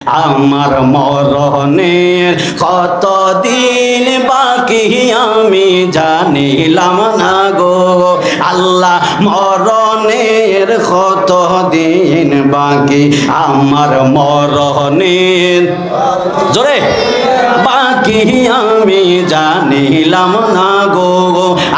আমার মরণের কতদিন বাকি আমি জানিলাম না গো আল্লাহ, মরণের কতদিন বাকি আমার মরণের জোরে বাকি আমি জানিলাম না গো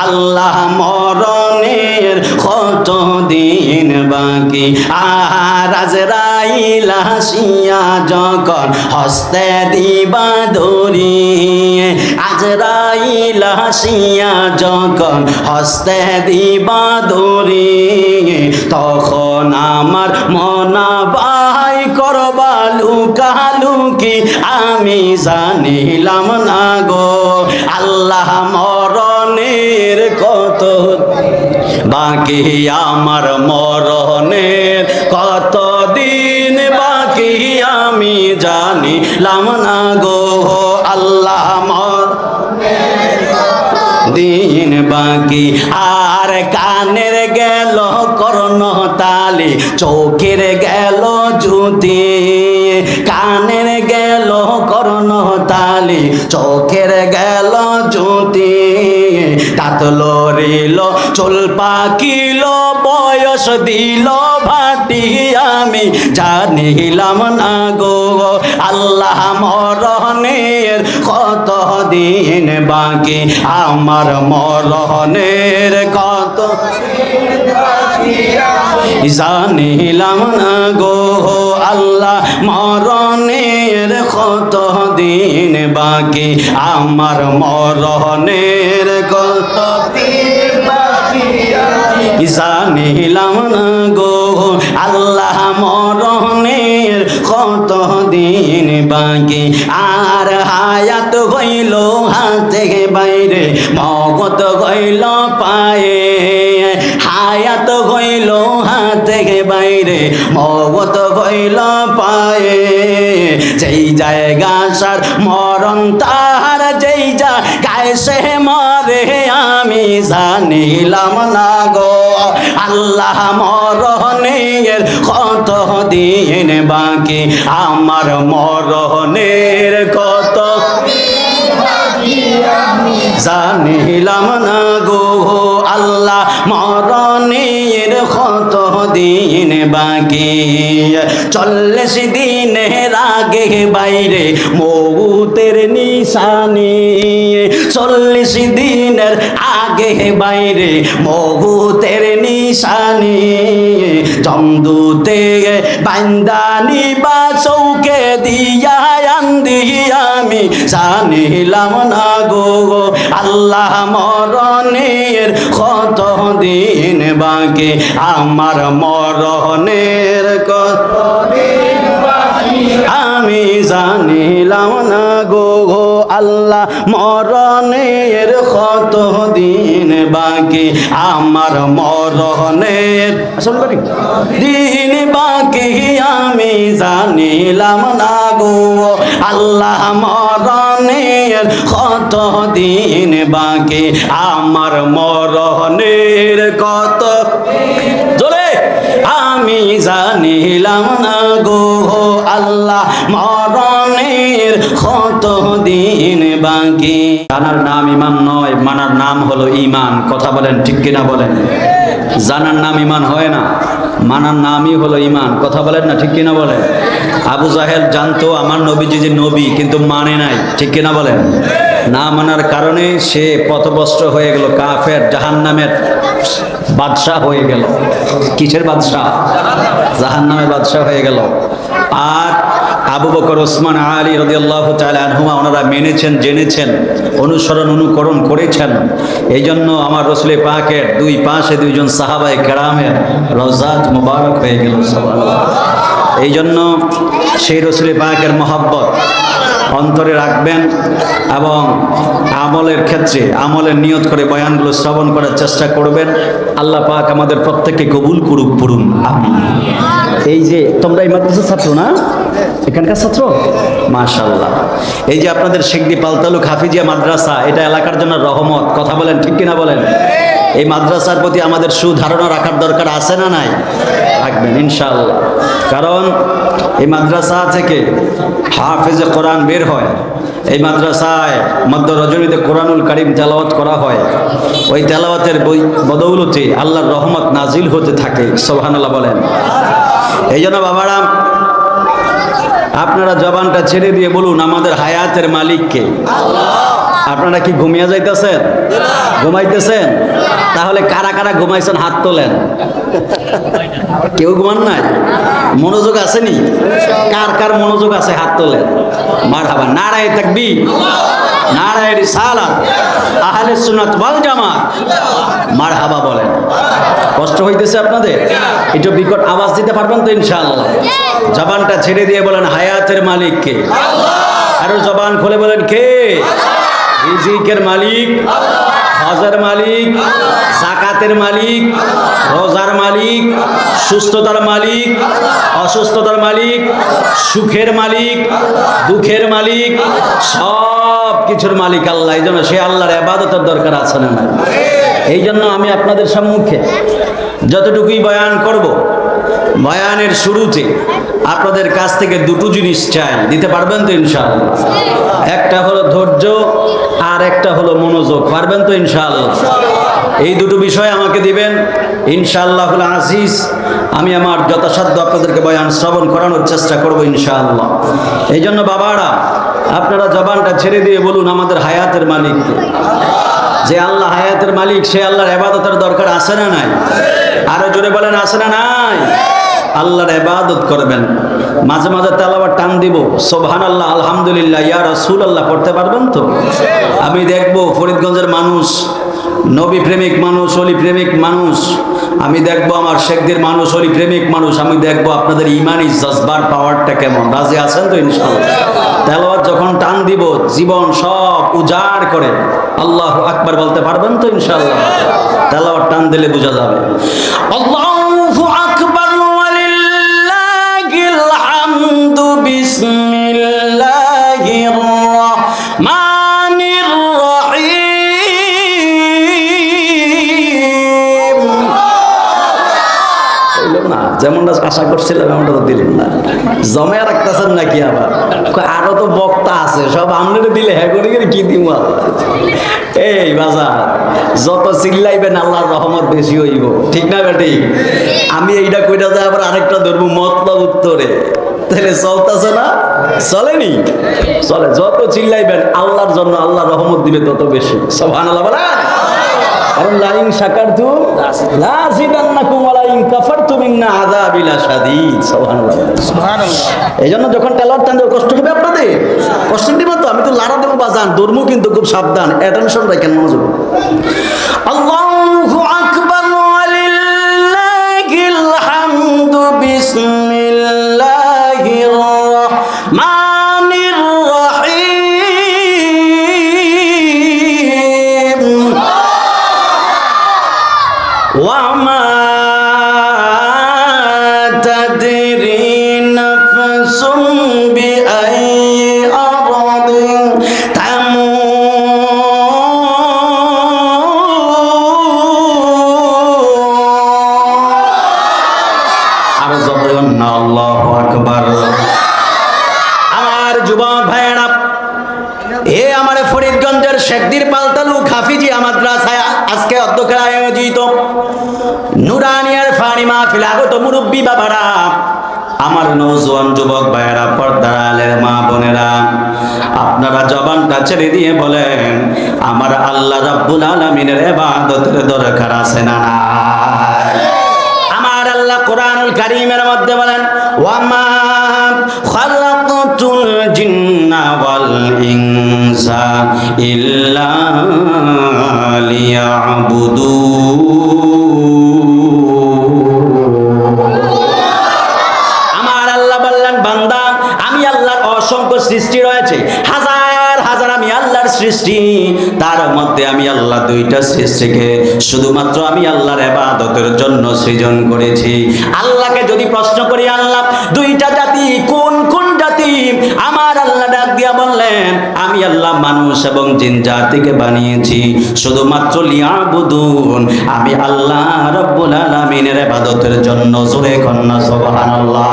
আল্লাহ, মরণের কতদিন বাকি। আর আজরাইল আসিয়া যখন হস্তে দিবা ধরি, আজরাইল আসিয়া যখন হস্তে দিবা ধরি, তখন আমার মনা ভাই করবা লুকালুকি আমি জানিলাম না গো আল্লাহ, মরণের কত বাকি আমার মরণের কতদিন বাকি আমি জানিলাম না গো আল্লাহ, দিন বাকি। আর কানের গেল কর্ণ তালি, চোখের গেল জ্যোতি, কানের গেল কর্ণ তালি, চোখের গেল জ্যোতি, তাত লড়িল চুল পাকিল বয়স দিল ভাটি আমি জানিলাম না গো আল্লাহ, মরণের কত দিন বাকি আমার মরণের কত জানিলাম না গো আল্লাহ, মরণের কত দিন বাকি আমার মরণের কত দিন বাকি জানিলাম না গো আল্লাহ, মরণের কত দিন বাকি। আর হায়াত হইল হাতে বাইরে, মগত হইল পায়ে, হায়াত হইল হাতে বাইরে, মগত হইল পায়ে, যেই জায়গা সার মরণ তাহার যেই জায়গায় সে মরে আমি জানিলাম না গো আল্লাহ, মরণের কত দিন বাকি আমার মরণের কত জানিলাম না গো আল্লাহ, মরণের কত দিন বাকি। 40 দিনের আগে বাইরে মৌতের নিশানি, 40 দিনের আগে বাইরে মৌতের নিশানি, জমদূতে বান্দানি বা চৌকে দিয়া আন্দি আমি জানিলাম না গো আল্লাহ, মরণের কত দিন বাকি আমার মরণের কত দিন বাকি আমি জানিলাম না গো আল্লাহ, মরণের কত দিন বাকি আমার মরণের দিন বাকি আমি জানিলাম না গো আল্লাহ, মরণের কত দিন বাকি আমার মরণের কত জোরে আমি জানিলাম না গো আল্লাহ, মরণের কত দিন বাকি। জানার নাম ইমান নয়, মানার নাম হলো ইমান। কথা বলেন ঠিক কিনা বলেন? জানার নাম ইমান হয় না, মানার নামই হলো ইমান। কথা বলেন না ঠিক কিনা বলেন? আবু জাহেল জানতো আমার নবীজি যে নবী, কিন্তু মানে নাই, ঠিক কিনা বলেন? না মানার কারণে সে পথভ্রষ্ট হয়ে গেল, কাফের, জাহান্নামের বাদশাহ হয়ে গেল। কিসের বাদশাহ? জাহান্নামের বাদশাহ হয়ে গেল। আর আবু বকর, ওসমান, আলী রাদিয়াল্লাহু তাআলা আনহুমা ওনারা মেনেছেন, জেনেছেন, অনুসরণ অনুকরণ করেছেন। এই জন্য আমার রাসূল পাকের দুই পাশে দুইজন সাহাবায়ে কেরামের রওজাত মুবারক হয়ে গেল। সুবহানাল্লাহ। এই জন্য সেই রাসূল পাকের মহব্বত অন্তরে রাখবেন এবং আমলের ক্ষেত্রে আমলের নিয়ত করে বয়ানগুলো শ্রবণ করার চেষ্টা করবেন। আল্লাহ পাক আমাদের প্রত্যেককে কবুল করুক, পড়ুন আমিন। এই যে তোমরা এই মাদ্রাসার ছাত্র না, এখানকার ছাত্র? মাশাআল্লাহ। এই যে আপনাদের শেখদি পালতালুক হাফিজিয়া মাদ্রাসা, এটা এলাকার জন্য রহমত। কথা বলেন ঠিক কিনা বলেন? এই মাদ্রাসার প্রতি আমাদের সুধারণা রাখার দরকার আছে না নাই? রাখবেন ইনশাআল্লাহ। কারণ এই মাদ্রাসা থেকে হাফেজে কোরআন বের হয়, এই মাদ্রাসায় মধ্য রজনীতে কোরআনুল কারীম তেলাওয়াত করা হয়, ওই তেলাওয়াতের বদৌলতে আল্লাহর রহমত নাজিল হতে থাকে। সুবহানাল্লাহ বলেন। এই জন্য বাবারা, আপনারা জবানটা ছেড়ে দিয়ে বলুন আমাদের হায়াতের মালিককে। আপনারা কি ঘুমিয়ে যাইতেছেন? ঘুমাইতেছেন? তাহলে কারা কারা ঘুমাইছেন হাত তোলেন। কেউ ঘুমান নাই? মনোযোগ আসেনি? কার কার মনোযোগ আছে হাত তোলেন। মারহাবা, নারায়ে তাকবীর, নারায়ে রিসালাত, আহলে সুন্নাত ওয়াল জামাত, মারহাবা বলেন। কষ্ট হইতেছে আপনাদের? একটু বিকট আওয়াজ দিতে পারবেন তো ইনশাআল্লাহ? জবানটা ছেড়ে দিয়ে বলেন হায়াতের মালিক কে? আরো জবান খুলে বলেন কে? রিজিকের মালিক, হজের মালিক, যাকাতের মালিক, রোজার মালিক, সুস্থতার মালিক, অসুস্থতার মালিক, সুখের মালিক, দুঃখের মালিক, সব কিছুর মালিক আল্লাহ। এই জন্য সে আল্লাহর ইবাদতের দরকার আছে না? এই জন্য আমি আপনাদের সম্মুখে যতটুকুই বয়ান করব, বয়ানের শুরুতে আপনাদের কাছ থেকে দুটো জিনিস চাই। দিতে পারবেন তো ইনশাআল্লাহ? একটা হলো ধৈর্য, আর একটা হলো মনোযোগ। পারবেন তো ইনশাআল্লাহ? এই দুটো বিষয় আমাকে দিবেন ইনশাআল্লাহুল আজিজ। আমি আমার যথাসাধ্য আপনাদেরকে বয়ান শ্রবণ করানোর চেষ্টা করব ইনশাআল্লাহ। এই জন্য বাবারা, আপনারা জবানটা ছেড়ে দিয়ে বলুন আমাদের হায়াতের মালিককে। যে আল্লাহ হায়াতের মালিক, সে আল্লাহর ইবাদতের দরকার আছে না নাই? আরো জোরে বলেন আছে না নাই? আল্লাহর ইবাদত করবেন। মাঝে মাঝে তেলাওয়াত টান দিব, সুবহানাল্লাহ, আলহামদুলিল্লাহ, ইয়া রাসূলুল্লাহ পড়তে পারবেন তো? আমি দেখব ফরিদগঞ্জের মানুষ, নবী প্রেমিক মানুষ, অলি প্রেমিক মানুষ, আমি দেখব আমার শেখদের মানুষ, অলি প্রেমিক মানুষ, আমি দেখব আপনাদের ইমানি জজবার পাওয়ারটা কেমন। রাজি আছেন তো ইনশাআল্লাহ? তেলাওয়াত যখন টান দিব, জীবন সব উজাড় করে আল্লাহু আকবার বলতে পারবেন তো ইনশাআল্লাহ? তেলাওয়াত টান দিলে বোঝা যাবে। আল্লাহু আকবার ওয়ালিল্লাহিল হামদু, বিসমিল্লাহির রাহমানির রহিম। না যেমনটা আশা করছিলাম এমনটা তো দিলেন না। জমায়া রাখতেছেন নাকি? আবার আরো তো বক্তা আছে, সব আমলে দিলে হ্যাঁ করে কি দিব? এই বাজার যত চিল্লাইবেন আল্লাহর রহমত বেশি হইব, ঠিক না বেটি? আমি এইটা কইটা যায় আবার আরেকটা ধরবো মতলব উত্তরে, তাহলে চলতেছে না? চলেনি? চলে। যত চিল্লাইবেন আল্লাহর জন্য আল্লাহ রহমত দিবে তত বেশি। সুবহানাল্লাহ বলেন। কারণ লাইন শাকারতুম লাযিদান্নাকুম ওয়া লাইন কাফারতুম ইন্না আযাবি লাশাদীদ। সুবহানাল্লাহ সুবহানাল্লাহ। এইজন্য যখন তেলাওয়াত টানতে কষ্ট হবে আপনাদের, কষ্ট দিবেন তো? আমি তো লাড়া দেব বাজান, ধর্ম কিন্তু খুব সাবধান, অ্যাটেনশন রাখেন, মনোযোগ। আল্লাহু আকবার ওয়ালিল্লাহিল হামদু, বিসমিল্লাহির রাহমানির রহিম। وما تدري نفس بأي أرض تموت। আল্লাহু আকবার। আমার যুবক ভাইয়েরা, এ আমার ফরিদগঞ্জের শেখদির পালতালু হাফিজি মাদ্রাসায় আজকে অধ্যক্ষের আয়োজিত নুরানিয়ার ফানি মাহফিল আগত মুরব্বী বাবারা, আমার নওজোয়ান যুবক ভাইয়েরা, পর্দার আলের মা বোনেরা, আপনারা জবানটা ছেড়ে দিয়ে বলেন আমার আল্লাহ রাব্বুল আলামিনের ইবাদতের দরকার আছে না? আমার আল্লাহ কোরআনুল কারীমের মধ্যে বলেন ওয়ামা খালাকতুল জিন্না ওয়াল ইনসা ইল্লা লিয়াবুদুন। আমার আল্লাহ বললেন বান্দা, আমি আল্লাহর অসংখ্য সৃষ্টি রয়েছে, হাজার হাজার আমি আল্লাহর সৃষ্টি, তার মধ্যে আমি আল্লাহ দুইটা সৃষ্টিকে শুধুমাত্র আমি আল্লাহর ইবাদতের জন্য সৃজন করেছি। আল্লাহকে যদি প্রশ্ন করি আল্লাহ দুইটা জাতি কোন কোন জাতি, আমার আল্লাহ ডাক দিয়া বললেন, আমি আল্লাহ মানুষ এবং জিন জাতিকে বানিয়েছি শুধুমাত্র লিয়াবুদুন, আমি আল্লাহ রাব্বুল আলামিনের ইবাদতের জন্য। জোরে কন্না সুবহানাল্লাহ।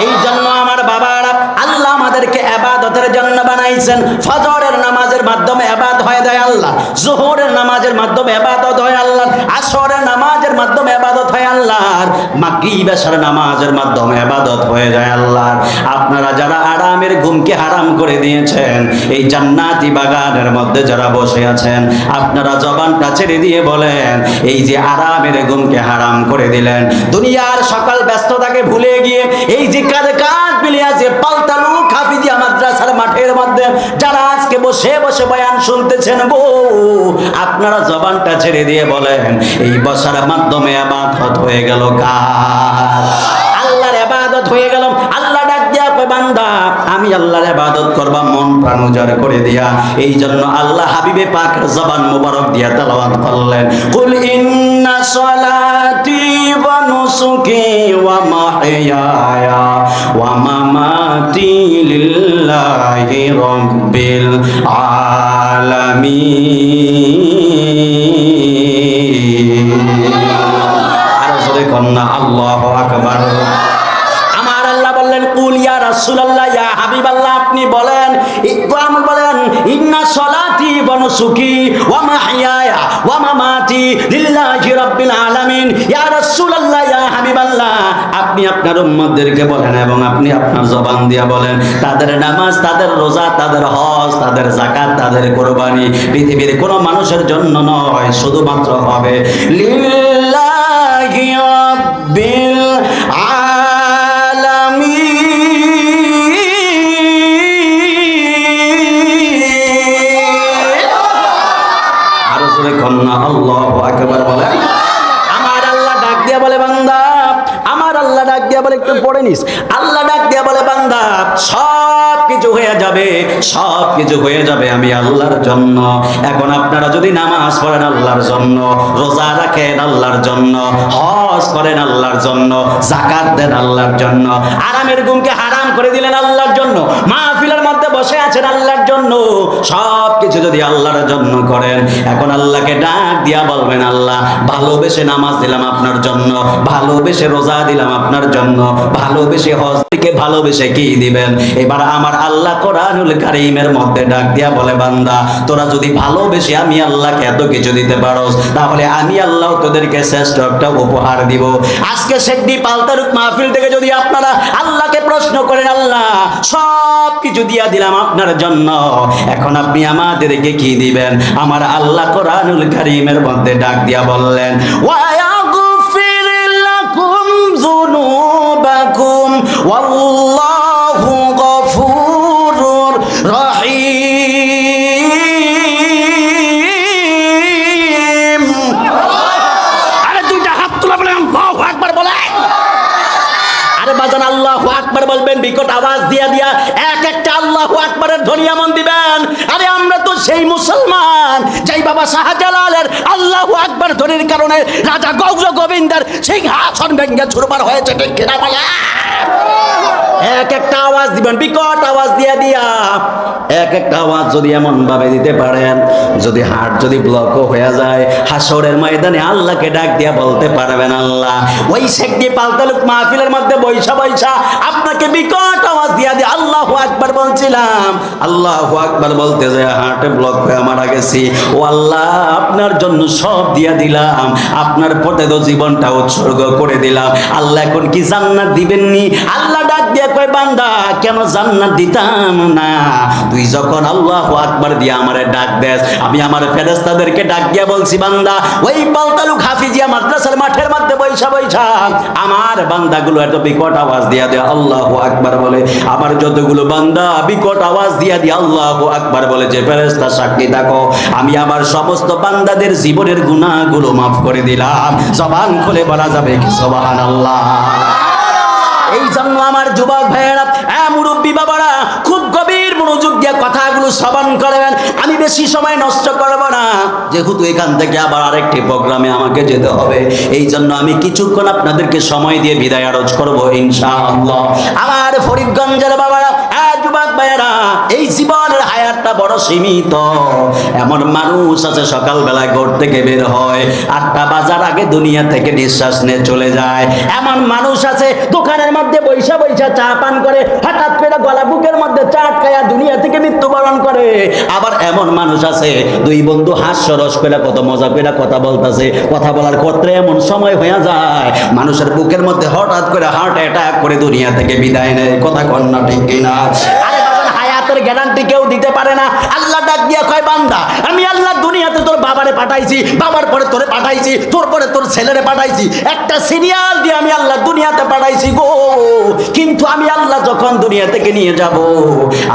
এই জন্য আমার বাবারা, আল্লাহ আমাদেরকে ইবাদতের জন্য বানাইছেন। ফজরের নামাজের মাধ্যমে ইবাদত হয় দেয় আল্লাহ, যোহরের নামাজের মাধ্যমে ইবাদত হয় আল্লাহ, আসরের নামাজের মাধ্যমে ইবাদত হয় আল্লাহর, মাগরিব এশার নামাজের মাধ্যমে ইবাদত হয়ে যায় আল্লাহর। আপনারা যারা আরামের ঘুমকে হারাম করে দিয়েছেন, এই জান্নাতি বাগানের মধ্যে যারা বসে আছেন, আপনারা জবানটা ছেড়ে দিয়ে বলেন, এই যে আরামের ঘুমকে হারাম করে দিলেন, দুনিয়ার সকল ব্যস্ততাকে ভুলে গিয়ে এই যে কাঁধে কাঁধ মিলিয়ে আছে পাল্টালু হাফিজিয়া মাদ্রাসার মাঠের মধ্যে যারা আজকে বসে বসে বয়ান শুনতেছেন গো, আপনারা জবানটা ছেড়ে দিয়ে বলেন, এই বসার মাধ্যমে ইবাদত হয়ে গেল কার? আল্লাহর ইবাদত হয়ে গেল। আল্লাহ ডাক দিয়া কয়, বান্দা আমি আল্লাহর ইবাদত করবা মন প্রাণ উজাড় করে দিয়া। এই জন্য আল্লাহ হাবিবে পাক জবান মুবারক দিয়া তেলাওয়াত করলেন, কুল ইন্না সলাতি ওয়া নুসুকি ওয়া মাহইয়ায়া ওয়া মামাতি লিল্লাহি রাব্বিল আলামিন। আর জোরে কন্না আল্লাহু আকবার। আমার আল্লাহ বললেন, কুল ইয়া রাসূলুল্লাহ, ইয়া হাবিবাল্লাহ, আপনি বলেন, ইকরাম বলেন, ইন্না সলাতি ওয়া নুসুকি ওয়া মাহইয়ায়া ওয়া মামাতি লিল্লাহি রাব্বিল আলামিন। ইয়া রাসূলুল্লাহ, ইয়া হাবিবাল্লাহ, আপনি আপনার উম্মতদেরকে বলেন এবং আপনি আপনার জবান দিয়া বলেন, তাদের নামাজ, তাদের রোজা, তাদের হজ, তাদের যাকাত, তাদের কুরবানি পৃথিবীর কোনো মানুষের জন্য নয়, শুধুমাত্র হবে লিল্লাহি রাব্বিল আল্লাহু আকবার বলেন। আমার আল্লাহ ডাক দিয়া বলে, বান্দা, আমার আল্লাহ ডাক দিয়া বলে, একটু পড়ে নিস, আল্লাহ ডাক দিয়া বলে, বান্দা সব কিছু হয়ে যাবে, সব কিছু হয়ে যাবে আমি আল্লাহর জন্য। এখন আপনারা যদি নামাজ পড়েন আল্লাহর জন্য, রোজা রাখেন আল্লাহর জন্য, হজ করেন আল্লাহর জন্য, যাকাত দেন আল্লাহর জন্য, আরামের ঘুমকে হারাম করে দিলেন আল্লাহর জন্য, মাহফিলের মধ্যে বসে আছেন আল্লাহর জন্য, সব কিছু যদি আল্লাহর জন্য করেন, এখন আল্লাহকে ডাক দিয়া বলবেন, আল্লাহ ভালোবেসে নামাজ দিলাম আপনার জন্য, ভালোবেসে রোজা দিলাম আপনার জন্য, ভালোবেসে হজ থেকে ভালোবেসে কি দিবেন? এবার আমার আল্লাহ কোরআনুল কারীমের মধ্যে ডাক দিয়া বলে, বান্দা তোরা যদি ভালোবেসে আমি আল্লাহকে এত কিছু দিতে পারোস, তাহলে আমি আল্লাহ তোদেরকে শ্রেষ্ঠ একটা উপহার দিব। আজকে শেখদি পালতারুক মাহফিল থেকে যদি আপনারা আল্লাহকে প্রশ্ন করেন, আল্লাহ সব কিছু দিয়া দিলাম আপনার জন্য, এখন আপনি আমাদেরকে কি দিবেন? আমার আল্লাহ কোরআনুল কারীমের মধ্যে ডাক দিয়া বললেন, ওয়া ইয়াগফির লাকুম যুনুবাকুম ওয়াল্লাহু গফুরুর রহিম। আরে দুইটা হাত তুলে বলেন আল্লাহু আকবার বলে। আরে বাজান আল্লাহু আকবার বলবেন বিকট আওয়াজ দিয়া দিয়া, এক একটা আল্লাহু আকবারের ধ্বনি এমন দিবেন, আরে আমরা তো সেই মুসলমান যেই বাবা শাহজালালের আল্লাহু আকবার ধ্বনির কারণে রাজা গৌর গোবিন্দের সিংহাসন ভেঙে চুরমার হয়েছে, ঠিক কিনা বলে? এক একটা আওয়াজ দিবেন, বিকট আওয়াজ দিয়া দিয়া, এক একটা আওয়াজ যদি এমন ভাবে দিতে পারেন, যদি হার্ট যদি ব্লকও হয়ে যায়, হাসরের ময়দানে আল্লাহকে ডাক দিয়া বলতে পারবেন, আল্লাহ ওই শেখদি পালতালুক মাহফিলের মধ্যে বৈশা বৈশা আপনাকে বিকট আওয়াজ দিয়া দিয়ে আল্লাহু আকবার বলছিলাম, আল্লাহু আকবার বলতে যায় হার্টে ব্লক হয়ে মারা গেছি, ও আল্লাহ আপনার জন্য সব দিয়া দিলাম, আপনার পথে তো জীবনটা উৎসর্গ করে দিলাম, আল্লাহ এখন কি জান্নাত দিবেননি? আল্লাহ ডাক দিয়া কয়, বান্দা কেন জান্নাত দিতাম না? তুই যখন আল্লাহু আকবার দিয়া আমারে ডাক দেস, আমি আমার ফেরেশতাদেরকে ডাক দিয়া বলছি, বান্দা ওই পালতালুক হাফিজিয়া মাদ্রাসার মাঠের মধ্যে বৈশা বৈশা আমার বান্দাগুলো এত বিকট আওয়াজ দিয়া দেয় আল্লাহু আকবার বলে, আমার যতগুলো বান্দা বিকট আওয়াজ দিয়া দিয়ে আল্লাহু আকবার বলে, যে ফেরেশতা সাক্ষী থাকো আমি আমার সমস্ত বান্দাদের জীবনের গুনাহগুলো মাফ করে দিলাম। জবান খুলে বলা যাবে কি সুবহানাল্লাহ? এই জন্য আমার যুবক ভাইয়েরা, মুরব্বী বাবারা, খুব গভীর মনোযোগ দিয়ে কথাগুলো শ্রবণ করবেন। আমি বেশি সময় নষ্ট করব না, যেহেতু এখান থেকে আবার আরেকটি প্রোগ্রামে আমাকে যেতে হবে, এই জন্য আমি কিছুক্ষণ আপনাদেরকে সময় দিয়ে বিদায় আরজ করব ইনশাআল্লাহ। আমার ফরিদগঞ্জের বাবারা, যুবক ভাইয়েরা, এই জীবনের হায়াতটা বড় সীমিত। এমন মানুষ আছে সকালবেলা ঘর থেকে বের হয়, 8টা বাজার আগে দুনিয়া থেকে নিঃশ্বাস নিয়ে চলে যায়। এমন মানুষ আছে দোকানের মধ্যে বৈশা বৈশা চা পান করে, হঠাৎ করে গলা বুকের মধ্যে চাট খায়া দুনিয়া থেকে মৃত্যুবরণ করে। আবার এমন মানুষ আছে দুই বন্ধু হাস্যরস করে কত মজা করে কথা বলতেছে, কথা বলার ক্ষেত্রে এমন সময় হয়ে যায় মানুষের বুকের মধ্যে হঠাৎ করে হার্ট অ্যাটাক করে দুনিয়া থেকে বিদায় নেয়। কথা কন না ঠিক কিনা? আরে বাবা, হায়াতের গ্যারান্টি কেউ দিতে পারে না। আল্লাহ ডাক দিয়া কয়, বান্দা আমি আল্লাহ দুনিয়াতে তোর বাবারে পাঠাইছি, বাবার পরে তোরে পাঠাইছি, তোর পরে তোর ছেলেরে পাঠাইছি, একটা সিরিয়াল দিয়ে আমি আল্লাহ দুনিয়াতে পাঠাইছি গো। কিন্তু আমি আল্লাহ যখন দুনিয়া থেকে নিয়ে যাব,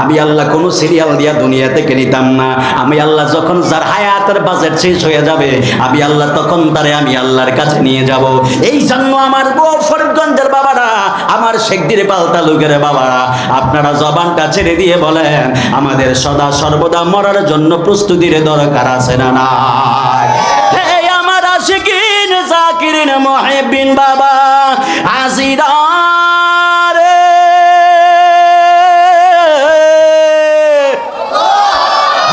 আমি আল্লাহ কোনো সিরিয়াল দিয়া দুনিয়া থেকে নিতাম না। আমি আল্লাহ যখন যার হায়াতের বাজেট শেষ হয়ে যাবে, আমি আল্লাহ তখন তারে আমি আল্লাহর কাছে নিয়ে যাব। এই জন্য আমার বউ ফরিদগঞ্জের বাবারা, আমার শেখদির পাল্টা লোকের বাবারা, আপনারা জবানটা ছেড়ে দিয়ে বলেন, আমাদের সদা সর্বদা মরার জন্য প্রস্তুতির দরকার আছে না নাই? হে আমার আশিকিন জাকিরিন মুহিব্বিন বাবা আজিরা রে,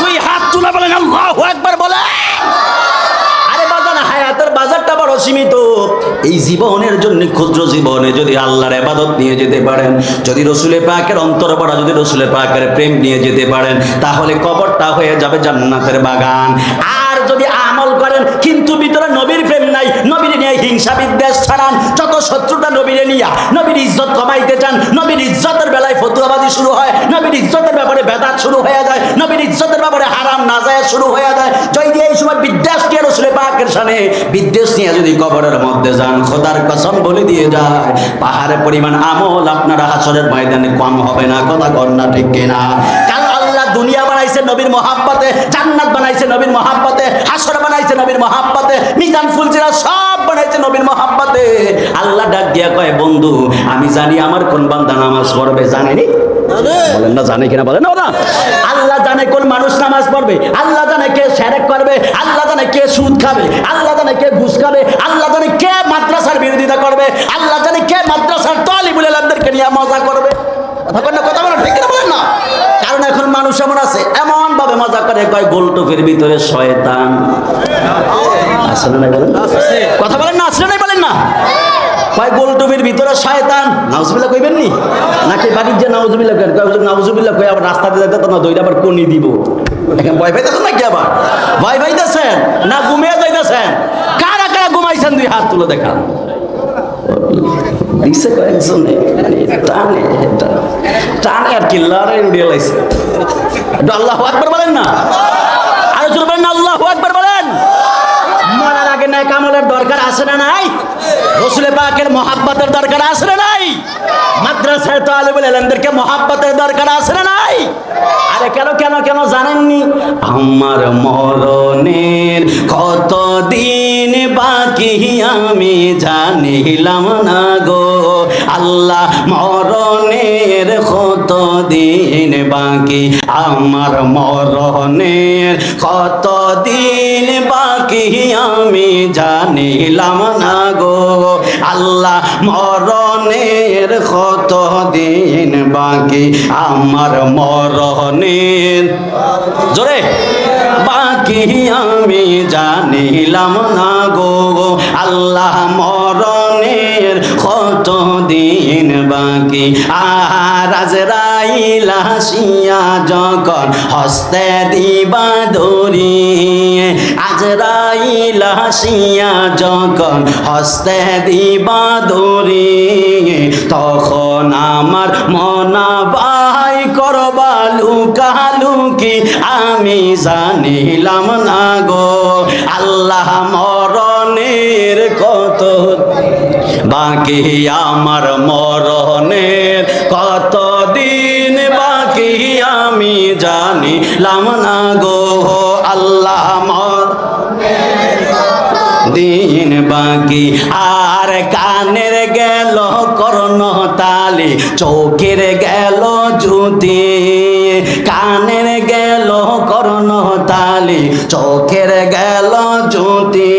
দুই হাত তুলে বলেন আল্লাহু আকবার বলে। আরে বাজান, হায়াতের বাজারটা বড় সীমিত। এই জীবনের জন্য, ক্ষুদ্র জীবনে যদি আল্লাহর ইবাদত নিয়ে যেতে পারেন, যদি রসুলের পাকের অন্তর পড়া, যদি রসুলের পাকের প্রেম নিয়ে যেতে পারেন, তাহলে কবরটা হয়ে যাবে জান্নাতের বাগান। আর যদি আমল করেন কিন্তু ভিতরে নবীর প্রেম নাই, নবীর নিয়ে হিংসা বিদ্বেষ ছড়ান, যত শত্রুতা নবীরে নিয়া নবীর ইজ্জত কমাইতে চান, নবীর ইজ্জতের বেলায় ফতুয়াবাজি শুরু হয়, নবীর ইজ্জতের ব্যাপারে বেদাত শুরু হয়ে যায়, নবীর ইজ্জতের ব্যাপারে হারাম নাজায়েজ শুরু হয়ে যায়। যদি এই সময় বিদ্বেষ নিয়ে রসুলের পাকের সামনে বিদ্বেষ নিয়ে যদি কবরের মধ্যে যান, খোদার কসম বলে দিয়ে যায়, পাহাড়ের পরিমাণ আমল আপনারা হাসরের ময়দানে কম হবে না। কথা কর না ঠিক কিনা? কারণ আল্লাহ দুনিয়া বানাইছে নবীর মহাব্বতে, জান্নাত বানাইছে নবীর মহাব্বতে, হাসর বানাইছে নবীর মহাব্বতে, মিজান ফুলসিরা সব বানাইছে নবীর মহাব্বতে। আল্লাহ ডাক দিয়া কয়, বন্ধু আমি জানি আমার কোন বান্দা নামাজ পড়বে। জানেনি? বলেন না জানে কিনা? বলেন না। আল্লাহ জানে কোন মানুষ নামাজ পড়বে, আল্লাহ জানে কে শিরক করবে, আল্লাহ জানে কে সুদ খাবে, আল্লাহ জানে কে ঘুষ খাবে, আল্লাহ জানে কে মাদ্রাসার বিরোধিতা করবে, আল্লাহ জানে কে মাদ্রাসার তালিবুল ইলমদেরকে নিয়ে মজা করবে। কথা বলেন ঠিক কিনা? বলেন না। কারণ এখন মানুষ এমন আছে, এমন ভাবে মজা করে, কয় গোলটুপের ভিতরে শয়তান আছে না? বলেন কথা বলেন না, আছে না? বলেন না। কয় গোলটুপির ভিতরে শয়তান, নাউজুবিল্লাহ কইবেন নি? নাকি বাড়ির যে নাউজুবিল্লাহ কয়, নাউজুবিল্লাহ কই আবার রাস্তাতে যাইতে তো না, দইটা আবার কোনি দিব। এখন ভয় পাইতেছেন নাকি? আবার ভয় পাইতেছেন না ঘুমিয়ে যাইতেছেন? কারা কারা ঘুমাইছেন? দুই হাত তুলে দেখান। দিছে কয়েকজনে টানে টানে আর কি লড়াই উড়িয়ে লাইছে। আল্লাহু আকবার বলেন না। আরো জোরে বলেন না, আল্লাহু আকবার বলেন। মরার আগে নেক আমলের দরকার আছে না নাই? রসুলের পাকের মহাব্বতের দরকার আছে না নাই? মাদ্রাসায় তালিবুল ইলমদেরকে মহাব্বতের দরকার আছে না নাই? আরে কেন কেন কেন জানেননি? আমার মরণের কত দিন বাকি আমি জানিলাম না গো আল্লাহ, মরণের কত দিন বাকি, আমার মরণের কত দিন বাকি আমি জানিলাম না গো আল্লাহ, মরণের কত দিন বাকি, আমার মরণের জোরে বাকি আমি জানিলাম না গো আল্লাহ, মরণের কত দিন বাকি। আর আজরাইল আসিয়া যখন হস্তে দিবা দড়ি, আজরাইল আসিয়া যখন হস্তে দিবা দড়ি, তখন আমার মনা ভাই করবা লুকালুকি আমি জানিলাম না গো আল্লাহ, মরণের কত বাকি, আমার মরণের কত দিন বাকি আমি জানিলাম না গো আল্লাহ, দিন বাকি। আর কানের গেল কর্ণ তালি, চোখের গেল জ্যোতি, কানের গেল কর্ণ তালি, চোখের গেল জ্যোতি,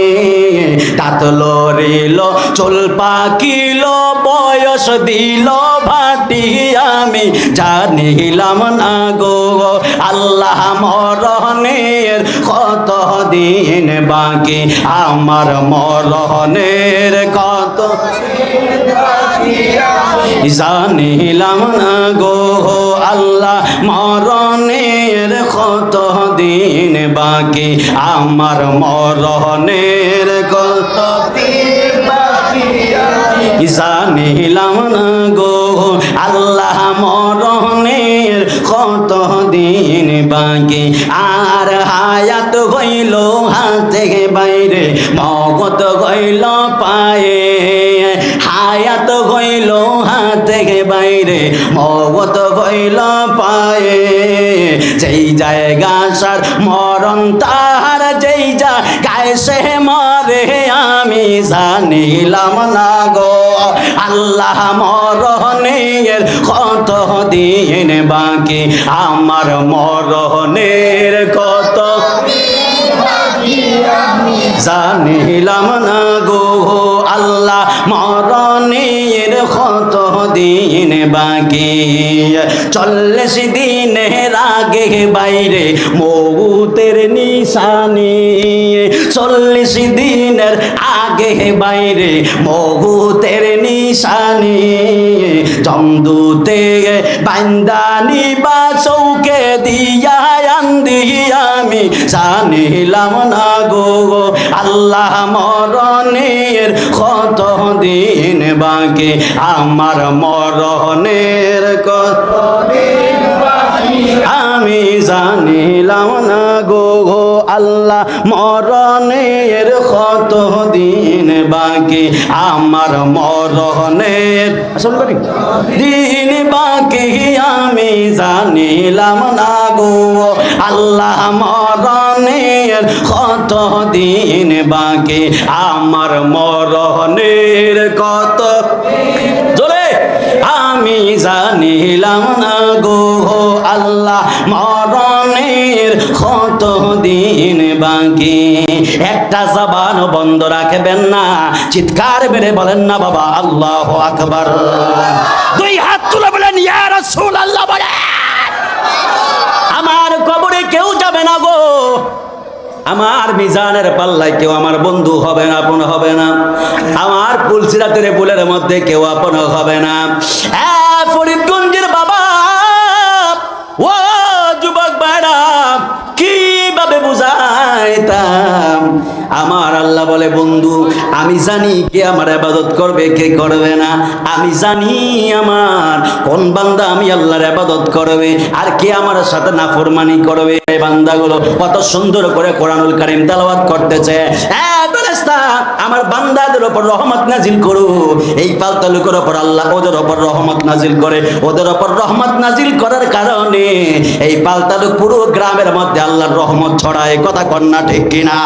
দাঁত লড়িল চুল পাকিল বয়স দেশ দিল ভাটি আমি জানিলাম না গো আল্লাহ মরণের কত দিন বাকি আমার মরণের কত জানিলাম না গো আল্লাহ মরণের কত দিন বাকি আমার মরণের কত দিন বাকি জানিলাম না গো আল্লাহ মরণের কত দিন বাকি আর হায়াত হইল হাতে বাইরে মগত হইল পায়ে হায়াত হইল হাতে বাইরে মগত হইল পায়ে যেই জায়গা সার মরণ তাহার যেই জায়গায় সে মরে আমি জানিলাম না গো আল্লাহ মরণের কত দিন বাকি আমার মরণের কত জানিলাম না গো আল্লাহ মরণের কত দিন বাকি 40 দিনের আগে বাইরে মৌতের নিশানি 40 দিনের আগে বাইরে মৌতের নিশানি জমদূতে বান্দানি বা চৌকে দিয়া আন্দি আমি জানিলাম না গো আল্লাহ মরণের কত দিন বাকি আমার মরণের কত দিন বাকি আমি জানিলাম না গো আল্লাহ মরণের কত দিন বাকি আমার মরণের দিন বাকি আমি জানিলাম না গো আল্লাহ মরণের কত দিন বাকি আমার মরণের কত জোরে আমি জানিলাম না গো আল্লাহ মরণের কত দিন বাকি একটা জবান বন্ধ রাখবেন না চিৎকার মেরে বলেন না বাবা আল্লাহু আকবার দুই হাত তুলে বলেন ইয়া রাসূলুল্লাহ বলেন আমার কবরে কেউ যাবে না গো আমার মিজানের পাল্লায় কেউ আমার বন্ধু হবে না আপন হবে না আমার পুলসিরাতের পুলের মধ্যে কেউ আপন হবে না ফরিদগঞ্জের বাবা ও যুবক ভাইরা কিভাবে বুঝাইতাম আমার আল্লাহ বলে বন্ধু আমি জানি কে আমার ইবাদত করবে কে করবে না আমি জানি আমার কোন বান্দা আমি আল্লাহর ইবাদত করবে আর কে আমার সাথে নাফরমানি করবে এই বান্দাগুলো কত সুন্দর করে কোরআনুল কারীম তেলাওয়াত করতেছে ফেরেশতা আমার বান্দাদের উপর রহমত নাজিল করো এই পাল্টা লোকের উপর আল্লাহ ওদের উপর রহমত নাজিল করে ওদের উপর রহমত নাজিল করার কারণে এই পাল্টা লোক পুরো গ্রামের মধ্যে আল্লাহর রহমত ছড়ায় কথা কন্যা ঠিক কিনা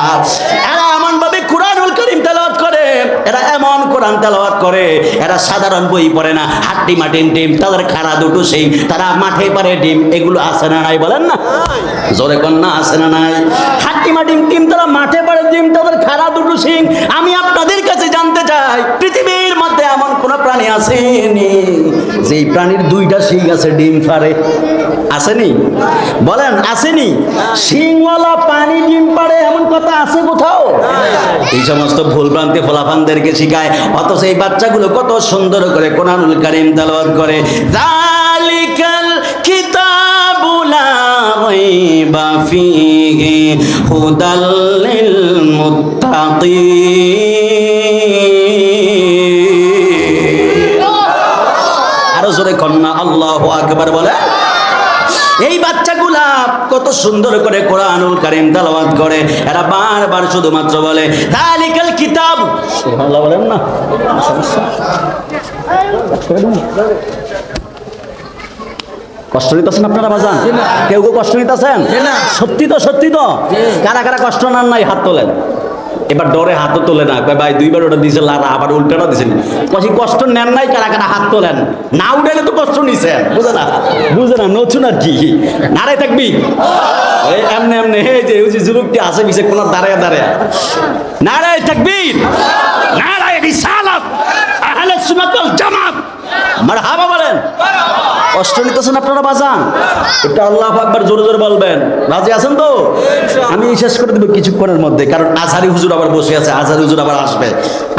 এরা এমন ভাবে কোরআনুল কারীম তেলাওয়াত করে এরা এমন কোরআন তেলাওয়াত করে এরা সাধারণ বই পড়ে না হাট্টি মাটিন ডিম তাদের খাড়া দুটো সেই তারা মাঠে পারে ডিম এগুলো আছে না নাই বলেন না জোরে কন্যা আছে না নাই হাট্টি মাটিন ডিম তারা মাঠে পারে ডিম তাদের খাড়া দুটো সিং আমি আপনাদের কাছে জানতে চাই পৃথিবীর মধ্যে এমন কোন প্রাণী আসেনি যেই প্রাণীর দুইটা সিং আছে ডিম পারে আসেনি বলেন আসেনি সিংওয়ালা পানি ডিম পারে এমন কথা আছে কোথাও এই সমস্ত ভুলভ্রান্তি ফলাফানদেরকে শিখায় অথচ এই বাচ্চাগুলো কত সুন্দর করে কোরআনুল কারীম তেলাওয়াত করে যালিকাল কিতাবু লা রাইবা ফীহি হুদাল লিল মুত্তাকিন আরো জোরে কন্যা আল্লাহু আকবার বলে এই বাচ্চাগুলা কত সুন্দর করে কোরআনুল কারীম তেলাওয়াত করে এরা বারবার শুধুমাত্র বলে যালিকাল কিতাব সুবহানাল্লাহ বলেন না কষ্ট নিতেছেন আপনারা বাজান কেউ কেউ কষ্ট নিতেছেন সত্যি তো কারা কারা কষ্ট নেন নাই হাত তোলেন এবার ডরে হাতও তোলে না ভাই দুইবার ওটা দিয়েছে লারা আবার উল্টাটা দিয়েছেন কষ্ট নেন নাই কারা কারা হাত তোলেন না উঠাইলে তো কষ্ট নিছেন বুঝে না নতুন আর কি নারাই থাকবি এমনি এমনি হে যে ওই যে যুবকটি আছে বিশে কোন দাঁড়ায় নারাই থাকবি নারাই রিসালাত আহলে সুন্নাত ওয়াল জামাত মারহাবা বলেন। কষ্ট নিতেছেন আপনারা বাজান? এটা আল্লাহু আকবার জোরে জোরে বলবেন। রাজি আছেন তো? আমি শেষ করে দেব কিছুক্ষণের মধ্যে, কারণ আজহারি হুজুর আবার বসে আছে, আজহারি হুজুর আবার আসবে,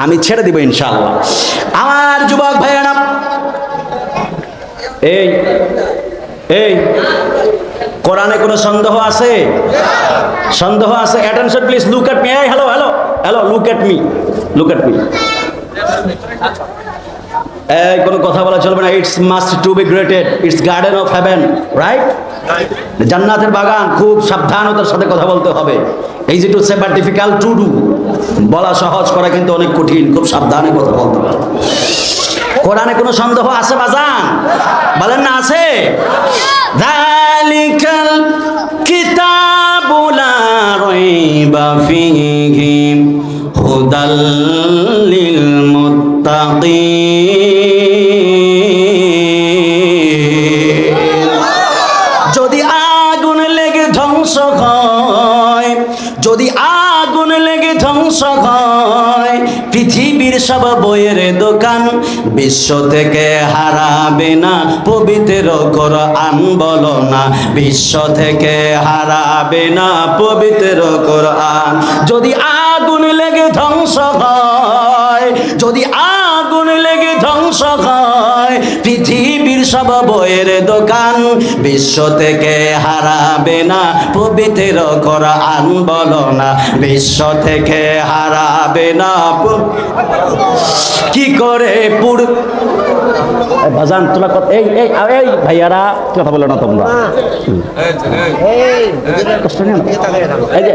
আমি ছেড়ে দিব ইনশাআল্লাহ। আমার যুবক ভাইয়েরা, এই এই কোরআনে কোনো সন্দেহ আছে? সন্দেহ আছে? Attention please, look at me. এই hello hello hello, look at me, look at me. এই কোনো কথা বলা চলবে না। It's must to be greeted, it's garden of heaven, right? জান্নাতের বাগান, খুব সাবধানতার সাথে কথা বলতে হবে। এই যে to say but difficult to do, বলা সহজ, করা কিন্তু অনেক কঠিন, খুব সাবধানে কথা বলতে হবে। কোরআনে কোনো সন্দেহ আছে বাজান? বলেন না আছে? যালিকাল কিতাবু লা রাইবা ফীহি হুদাল লিল মুত্তাকিন। যদি আগুন লেগে ধ্বংস হয়, যদি আগুন লেগে ধ্বংস হয় পৃথিবীর সব বইয়ের দোকান, বিশ্ব থেকে হারাবে না পবিত্র কোরআন, বলো না বিশ্ব থেকে হারাবে না পবিত্র কোরআন। যদি আগুন লেগে ধ্বংস হয়, যদি আগুন লেগে ধ্বংস হয় পৃথিবীর সব বইয়ের দোকান, বিশ্ব থেকে হারাবে না পবিত্র কোরআন, বলো না বিশ্ব থেকে হারাবে না। কি করে বাজান তোলা এই এই এই ভাইয়ারা কথা বলো না তোমরা, কষ্ট নিও না। এই যে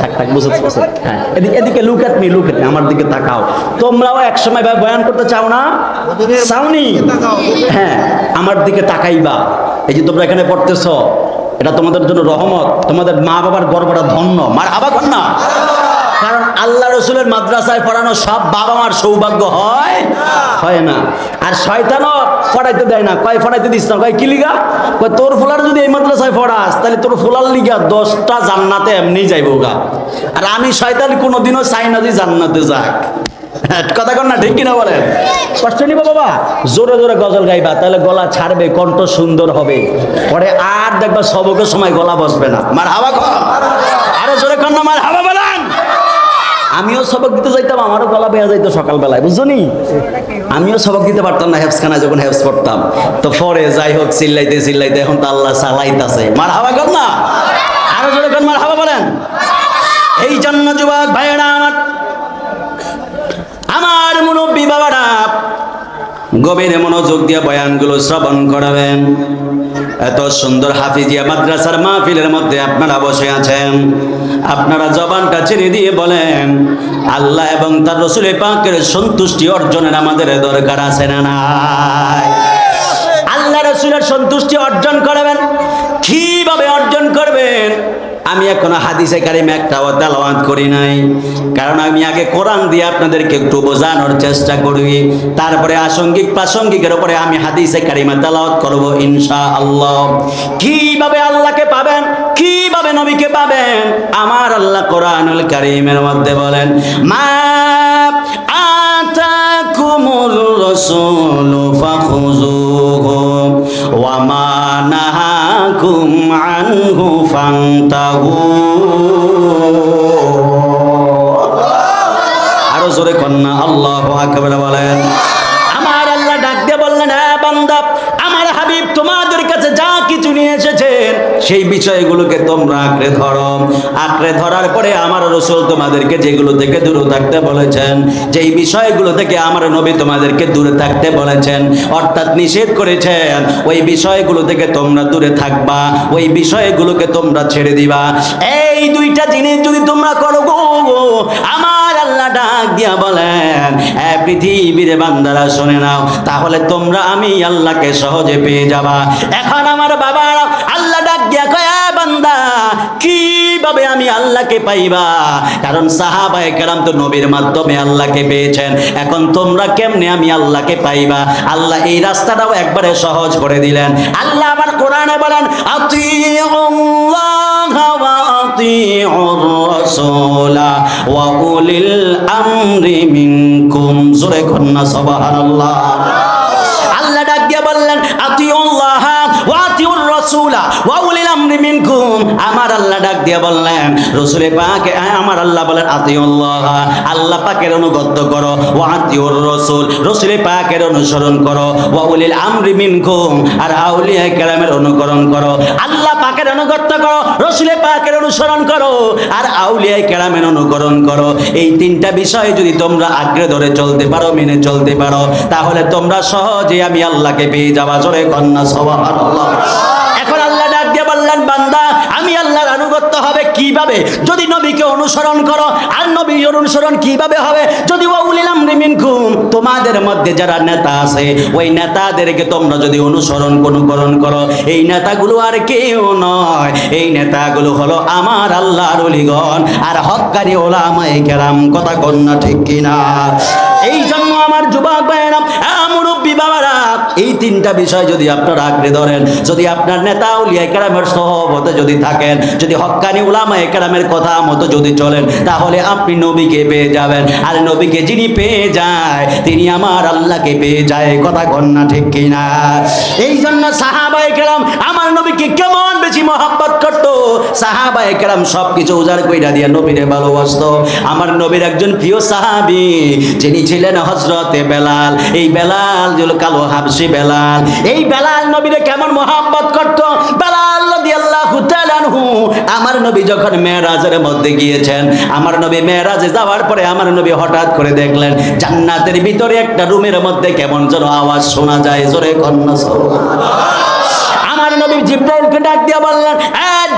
থাক থাক, বুঝেছি। হ্যাঁ, এদিকে look at me, look at me, আমার দিকে তাকাও। তোমরাও একসময় বয়ান করতে চাও না? চাওনি? হ্যাঁ, আমার দিকে তাকাইবা। এই যে তোমরা এখানে পড়তেছ, এটা তোমাদের জন্য রহমত, তোমাদের মা বাবার গর্বটা ধন্য। মারহাবা কর না? কারণ আল্লাহ রসুলের মাদ্রাসায় পড়ানো সব বাবা মার সৌভাগ্য হয় না। আর শয়তানও পড়াইতে দেয় না। কয় পড়াইতে দিস না? কয় কি লিগা? কয় তোর ফুলার যদি এই মাদ্রাসায় পড়াস তাহলে তোর ফুলার লিগা 10টা জান্নাতে এমনি যাইব গা। আর আমি শয়তান কোনোদিনও চাই না যে জান্নাতে যাক। কথা কর না, ঠিক কিনা বলেন? কষ্ট নিব বাবা, জোরে জোরে গজল গাইবা, তাহলে গলা ছাড়বে, কণ্ঠ সুন্দর হবে, পরে আর দেখবা সবকের সময় গলা বসবে না। মারহাবা কর, আরো জোরে কর না, মারহাবা বলেন। আমিও সবক দিতে যাইতাম, আমারও গলা বেয়া যাইতো সকালবেলায়, বুঝলি? আমিও সবক দিতে পারতাম না হেফসখানায় যখন হেফস পড়তাম। তো পরে যাই হোক চিল্লাইতে চিল্লাইতে এখন তো আল্লাহ চালাইতাছে। মারহাবা কর না, আরো জোরে কর, মারহাবা বলেন। এই জন্য যুবক ভাইয়েরা আমার মুরব্বী বাবারা গভীর মনোযোগ দিয়ে বয়ানগুলো শ্রবণ করাবেন। এত সুন্দর হাফিজিয়া মাদ্রাসার মাহফিলের মধ্যে আপনারা বসে আছেন, আপনারা জবানটা ছেড়ে দিয়ে বলেন আল্লাহ এবং তার রাসূল পাকের সন্তুষ্টি অর্জনের আমাদের দরকার আছে না নাই? আল্লাহ রাসূলের সন্তুষ্টি অর্জন করবেন, কিভাবে অর্জন করবেন? আমি এখনো হাদিসে কারিমে একটাও তেলাওয়াত করি নাই, কারণ আমি আগে কোরআন দিয়ে আপনাদেরকে একটু বোঝানোর চেষ্টা করি, তারপরে আসাঙ্গিক প্রাসঙ্গিকের উপরে আমি হাদিসে কারিমা তেলাওয়াত করব ইনশাআল্লাহ। কিভাবে আল্লাহকে পাবেন, কিভাবে নবীকে পাবেন? আমার আল্লাহ কোরআনুল কারীমের মধ্যে বলেন, মা আতাকুমুর রাসূলু ফাখুযুহু ওয়া মা নাহাকুম আনহু ফান্তাহু। আরো জোরে কন্যা আল্লাহু আকবার বলেন। আমার আল্লাহ ডাক দিয়ে বললেন, হ্যাঁ বান্দা, আমার হাবিব তোমাদের কাছে যা কিছু নিয়ে এসেছেন সেই বিষয়গুলোকে তোমরা আঁকড়ে ধরো। আঁকড়ে ধরার পরে আমার রাসূল তোমাদেরকে যেগুলো থেকে দূরে থাকতে বলেছেন, যেই বিষয়গুলো থেকে আমার নবী তোমাদেরকে দূরে থাকতে বলেছেন, অর্থাৎ নিষেধ করেছেন, ওই বিষয়গুলো থেকে তোমরা দূরে থাকবা, ওই বিষয়গুলোকে তোমরা ছেড়ে দিবা। এই দুইটা জিনিস যদি তোমরা করো গো, আমার আল্লাহ ডাক দিয়া বলেন, পৃথিবীর বান্দারা শুনে নাও, তাহলে তোমরা আমি আল্লাহকে সহজে পেয়ে যাবা। এখন আমার বাবা আল্লাহ ডাক দিয়া কয়, বান্দা কিভাবে আমি আল্লাহকে পাইবা? কারণ সাহাবায়ে কেরাম তো নবীর মাধ্যমে আল্লাহকে পেয়েছেন, এখন তোমরা কেমনে আমি আল্লাহকে পাইবা? আল্লাহ এই রাস্তাটাও একবারে সহজ করে দিলেন। আল্লাহ আবার কোরআনে বলেন, আতিউল্লাহ ওয়া আতিউর রাসূলা ওয়া উলিল আমরি মিনকুম। জোরে কন্না সুবহানাল্লাহ। রাউলা ওয়া উলিল আমরি মিনকুম, আমার আল্লাহ ডাক দিয়ে বললেন রাসূল পাক, আমার আল্লাহ বলেন আতিউল্লাহ, আল্লাহ পাকের অনুগত করো, ওয়া আতিউর রাসূল, রাসূল পাকের অনুসরণ করো, ওয়া উলিল আমরি মিনকুম, আর আউলিয়া কেরামের অনুকরণ করো। আল্লাহ পাকের অনুগত করো, রাসূল পাকের অনুসরণ করো, আর আউলিয়া কেরামের অনুকরণ করো। এই তিনটা বিষয় যদি তোমরা আঁকড়ে ধরে চলতে পারো, মেনে চলতে পারো, তাহলে তোমরা সহজে আমি আল্লাহকে পেয়ে যাবা। জোরে কন্যা সুবহানাল্লাহ। এখন আল্লাহ ডাক দিয়ে বললেন, বান্দা আমি আল্লাহর আনুগত্য হবে কিভাবে? যদি নবীকে অনুসরণ করো। আর নবীর অনুসরণ কিভাবে হবে? যদি ওয়া উলিল আমরি মিনকুম, তোমাদের মধ্যে যারা নেতা আছে ওই নেতাদেরকে তোমরা যদি অনুকরণ করো। এই নেতাগুলো আর কেউ নয়, এই নেতাগুলো হলো আমার আল্লাহর ওলিগণ আর হক্কানি উলামায়ে কেরাম। কথা কন্যা ঠিক কিনা? এই জন্য আমার যুবক ভাইয়েরা, মুরব্বী বাবারা, এই তিনটা বিষয় যদি আপনারা আঁকড়ে ধরেন, যদি আপনার নেতা আউলিয়া কেরামের সহবতে যদি থাকেন, যদি হক্কানি উলামায়ে কেরামের কথা মতো যদি চলেন, তাহলে আপনি নবীকে পেয়ে যাবেন। আর নবীকে যিনি পেয়ে যায় তিনি আমার আল্লাহকে পেয়ে যায়। কথা কন্যা ঠিক কিনা? এই জন্য সাহাবায়ে কেরাম আমার নবীকে কেমন বেশি মহব্বত করতো। সাহাবায়ে কেরাম সবকিছু উজাড় কইরা দিয়ে নবীরে ভালোবাসতো। আমার নবীর একজন প্রিয় সাহাবী যিনি ছিলেন হযরতে বেলাল। এই বেলাল হলো কালো হাবশী বেলাল। এই বেলাল নবীরে কেমন মহব্বত করতো। বেলাল রাদিয়াল্লাহু তাআলা আনহু, আমার নবী যখন মেরাজের মধ্যে গিয়েছেন, আমার নবী মেরাজে যাওয়ার পরে আমার নবী হঠাৎ করে দেখলেন জান্নাতের ভিতরে একটা রুমের মধ্যে কেমন যেন আওয়াজ শোনা যায়। জোরে কন্যা সুবহানাল্লাহ। আমার নবী জিবরাইলকে ডাক দিয়ে বললেন,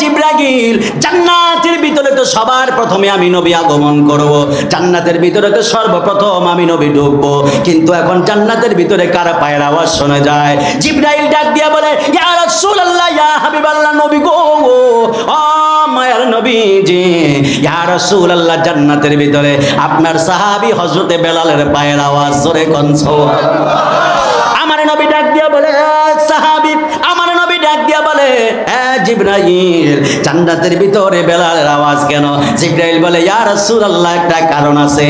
জিবরাইল, জান্নাতের ভিতরে তো সবার প্রথমে আমি নবী আগমন করব, জান্নাতের ভিতরে তো সর্বপ্রথম আমি নবী ঢুকবো, কিন্তু এখন জান্নাতের ভিতরে কার পায়ের আওয়াজ শোনা যায়? জিবরাইল ডাক দিয়ে বলে, ইয়া রাসূলুল্লাহ, ইয়া হাবিবাল্লাহ, নবী গো, ও মায়ার নবীজি, ইয়া রাসূলুল্লাহ, জান্নাতের ভিতরে আপনার সাহাবী হযরতে বেলালের পায়ের আওয়াজ। জোরে কোন সুবহানাল্লাহ। আমার নবী ডাক দিয়ে বলে, সাহাবী, আমার নবী ডাক দিয়া বলে, জিবরাইল, জান্নাতের ভিতরে বেলালের আওয়াজ কেন? জিবরাইল বলে, ইয়া রাসূলুল্লাহ, একটা কারণ আছে।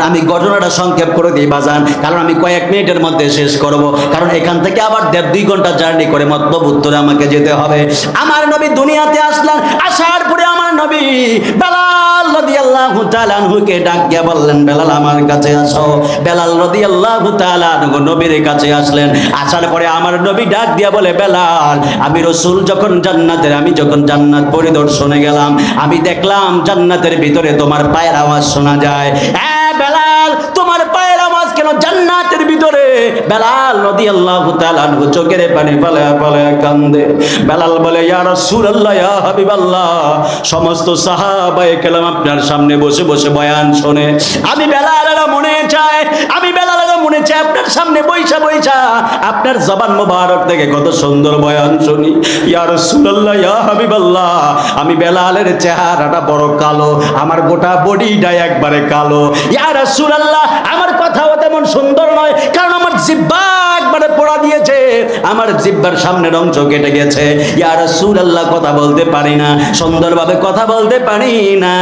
আমি ঘটনাটা সংক্ষেপ করে দিই বাজান, কারণ আমি কয়েক মিনিটের মধ্যে শেষ করব, কারণ এখান থেকে আবার 1.5-2 ঘন্টা জার্নি করে মতলব উত্তরে আমাকে যেতে হবে। আমার নবী দুনিয়াতে আসলেন, আসার পরে আমার নবী বেলাল রাদিয়াল্লাহু তাআলা আনহুকে ডাক দিয়া বললেন, বেলাল আমার কাছে আসো। বেলাল রাদিয়াল্লাহু তাআলা আনহু নবীর কাছে আসলেন। আসার পরে আমার নবী ডাক দিয়া বলে, বেলাল, আমি রাসূল আমি যখন জান্নাত পরিদর্শনে গেলাম, আমি দেখলাম জান্নাতের ভিতরে তোমার পায়ের আওয়াজ শোনা যায়। বেলাল, তোমার পায়ের আওয়াজ কেন জান্নাতের ভিতরে? বেলাল রাদিয়াল্লাহু তাআলা আনহু চোখের পানি ফেলে ফেলে কান্দে। বেলাল বলে, ইয়া রাসূলুল্লাহ, ইয়া হাবিবাল্লাহ, সমস্ত সাহাবায়ে কেরাম আপনার সামনে বসে বসে বয়ান শোনে, আমি বেলালের মনে চায়, আপনার সামনে বইসা আপনার জবান মোবারক থেকে কত সুন্দর বয়ান শুনি। ইয়া রাসূলুল্লাহ, ইয়া হাবিবাল্লাহ, আমি বেলালের চেহারাটা বড় কালো, আমার গোটা বডিটা একবারে কালো। ইয়া রাসূলুল্লাহ, আমার কথাও তেমন সুন্দর নয়, কারণ আমার জিহ্বা একবারে পোড়া দিয়েছে, আমার জিহ্বার সামনের অংশ কেটে গেছে। ইয়া রাসূলুল্লাহ, কথা বলতে পারি না, সুন্দরভাবে কথা বলতে পারি না,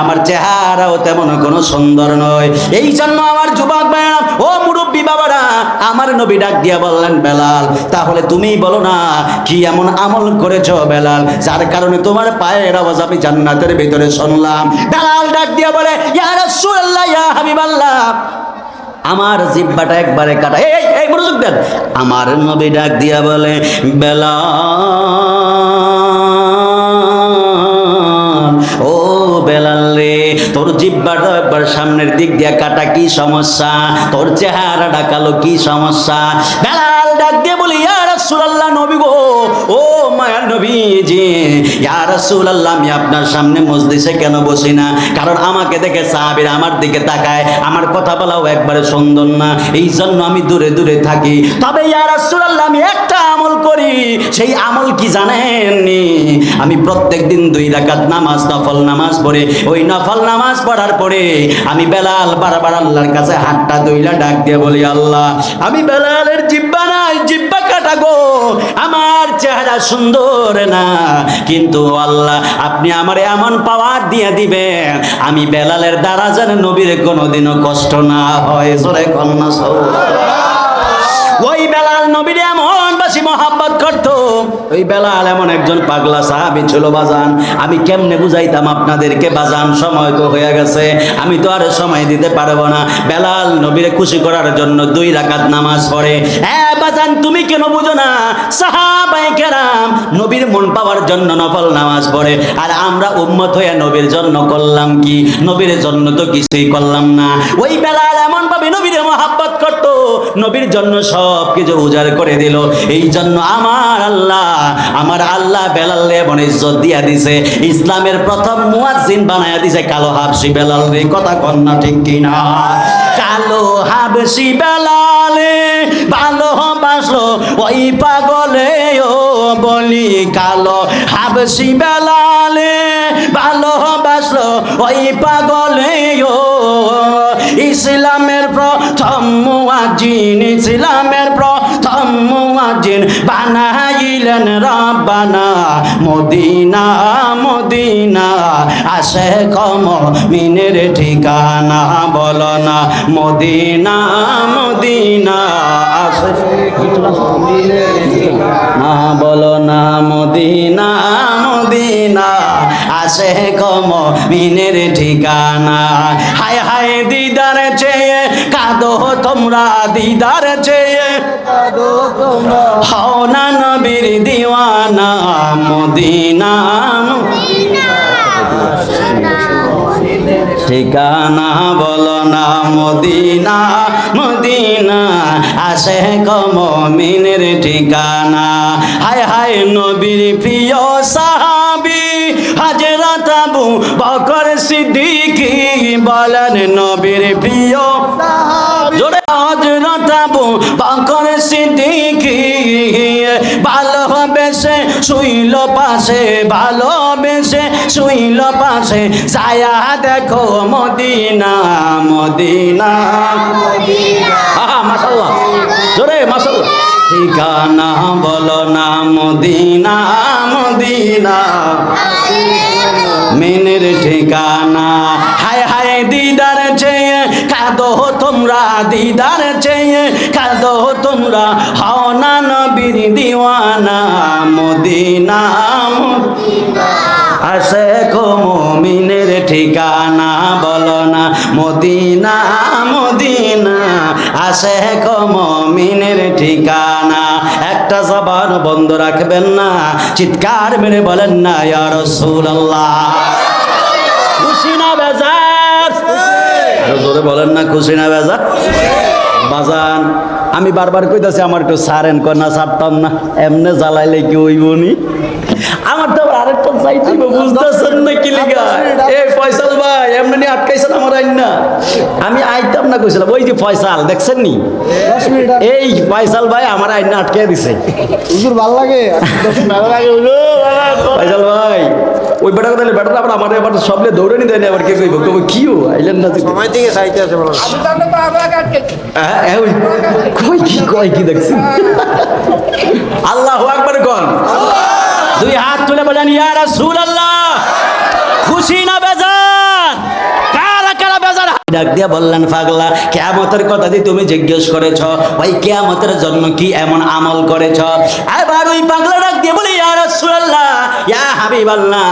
আমার চেহারাও তেমন কোনো সুন্দর নয়। এই জন্য আমার যুবক ভাইরা, ও মুরব্বী বাবারা, আমার নবী ডাক দিয়া বললেন, বেলাল, তাহলে তুমিই বলো না কি এমন আমল করেছো বেলাল, যার কারণে তোমার পায়ের আওয়াজ আমি জান্নাতের ভিতরে শুনলাম? বেলাল ডাক দিয়া বলে, ইয়া রাসূলুল্লাহ, ইয়া হাবিবাল্লাহ, আমার জিহ্বাটা একবারে কাটা। এই মনোযোগ দেন। আমার নবী ডাক দিয়া বলে, বেলাল, ও বেলাল রে, তোর জিহ্বাটা একবার সামনের দিক দিয়া কাটা, কি সমস্যা? তোর চেহারাটা কালো, কি সমস্যা? বেলাল ডাক দিয়ে বলি, ইয়া রাসূলুল্লাহ, নবী গো, ও মায়ার নবীজি, ইয়া রাসূলুল্লাহ, আমি আপনার সামনে মজলিসে কেন বসি না? কারণ আমাকে দেখে সাহাবীরা আমার দিকে তাকায়, আমার কথা বলাও একবারে সুন্দর না, এই জন্য আমি দূরে দূরে থাকি। তবে ইয়া রাসূলুল্লাহ, আমি একটা আমল করি, সেই আমল কি জানেননি? আমি প্রত্যেকদিন 2 রাকাত নামাজ, নফল নামাজ পড়ে, ওই নফল নামাজ পড়ার পরে আমি বেলাল বারবার আল্লাহর কাছে হাতটা দুইলা ডাক দিয়ে বলি, আল্লাহ, আমি বেলালের জিহ্বা নাই, জিহ্বা কাটা গো, আমার চেহারা সুন্দর না, কিন্তু আল্লাহ আপনি আমার এমন পাওয়ার দিয়ে দিবেন, আমি বেলালের দ্বারা যেন নবীর কোনোদিনও কষ্ট না হয়। জোরে কন্যা, ওই বেলাল নবীর এমন বেশি মহব্বত করত। ওই বেলাল এমন একজন পাগলা সাহাবী ছিল বাজান, আমি কেমনে বুঝাইতাম আপনাদেরকে বাজান, সময় তো হয়ে গেছে, আমি তো আর সময় দিতে পারবো না। বেলাল নবীরে খুশি করার জন্য 2 রাকাত নামাজ পড়ে। হ্যাঁ বাজান, তুমি কেন বুঝো না? সাহাবায়ে কেরাম নবীর মন পাওয়ার জন্য নফল নামাজ পড়ে, আর আমরা উম্মত হয়ে নবীর জন্য করলাম কি? নবীর জন্য তো কিছুই করলাম না। ওই বেলাল এমন ভাবে নবীরে মহব্বত করত, নবীর জন্য সব কিছু উজাড় করে দিল। এই জন্য আমার আল্লাহ বেলালে এমন ইজ্জত দিয়া দিছে, ইসলামের প্রথম মুয়াজ্জিন বানায়া দিছে কালো হাবশি বেলাল রে। কথা কন না ঠিক কিনা? কালো হাবশি বেলালে ভালোবাসলো ওই পাগলে, ও বলি কালো হাবশি বেলালে ভালোবাসলো ওই পাগলে, ও ইসলামের প্রথম মুয়াজ্জিন, ইসলামের প্রথম মুয়াজ্জিন বানাইলেন রব্বানা মদিনা, মদিনা আশিক মুমিনের ঠিকানা। বলো না মদিনা, মদিনা আশিক মুমিনের ঠিকানা। বলো না মদিনা, মদিনা আশিক মুমিনের ঠিকানা। হায় হায় দিদার চেয়ে কাঁদো তোমরা, দিদার চেয়ে কাঁদো তোমরা, হও না নবীর দিওয়ানা মদিনা, ঠিকানা। বলো না মদিনা, মদিনা আশিক মুমিনের ঠিকানা। হায় হায় নবীর প্রিয় সাহাবী হযরত আবু বকর সিদ্দিক, বলেন নবীর প্রিয় সাহাবী হযরত আবু বকর সিদ্দিক, ভালোবেসে শুইল পাশে, ভালোবেসে শুইল পাশে, ছায়া দেখো মদিনা, মদিনা, মদিনা। মাশাআল্লাহ, জোরে মাশাআল্লাহ। ঠিকানা বলো না মদিনা, মদিনা মিনের ঠিকানা। হায় হায় দিদার চেয়ে কাঁদো তোমরা, দিদার চেয়ে কাঁদো তোমরা, হও না নবীর দিওয়ানা মদিনা, মদিনা আশিক মুমিনের ঠিকানা। বলো না মদিনা, মদিনা আশিক মুমিনের ঠিকানা। একটা জবান বন্ধ রাখবেন না, চিৎকার মেরে বলেন না ইয়া রাসূলুল্লাহ। খুশি না বেজার? জোরে বলেন না খুশি না বেজার? বাজান আমি বারবার কইতাছি আমার একটু সারেন, কয় না ছাড়তাম না, এমনে জ্বালাইলে কি হইবনি? আমার তো আবার আরেকটা চাইতে বুঝতেছেন না কি লিগা? এই ফয়সাল ভাই এমনি আটকাইছেন আমার আইন না, আমি আইতাম না কইছিলাম। ওই যে ফয়সাল দেখছেন নি, এই ফয়সাল ভাই আমার আইন না আটকাই দিছে। হুজুর ভালো লাগে, ভালো লাগে ফয়সাল ভাই ওই বেটা কথা বেটা আবার আমার আবার সবলে দৌড়ে নিতে দেয়, আবার কে কইব কবে কিও আইলেন না সময় থেকে চাইতে আছে বলো। কয় কি দেখছেন? আল্লাহু আকবার কোন? দুই হাত তুলে বলেন ইয়া রাসূলুল্লাহ। খুশি না বেজার? কারা কারা বেজার? ডাক দিয়া বললেন পাগলা, কিয়ামতের কথা দিয়ে তুমি জিজ্ঞেস করেছ, ওই কিয়ামতের জন্য কি এমন আমল করেছ? এবার ওই পাগলা ডাক দিয়ে বলে ইয়া রাসূলুল্লাহ, ইয়া হাবিবাল্লাহ,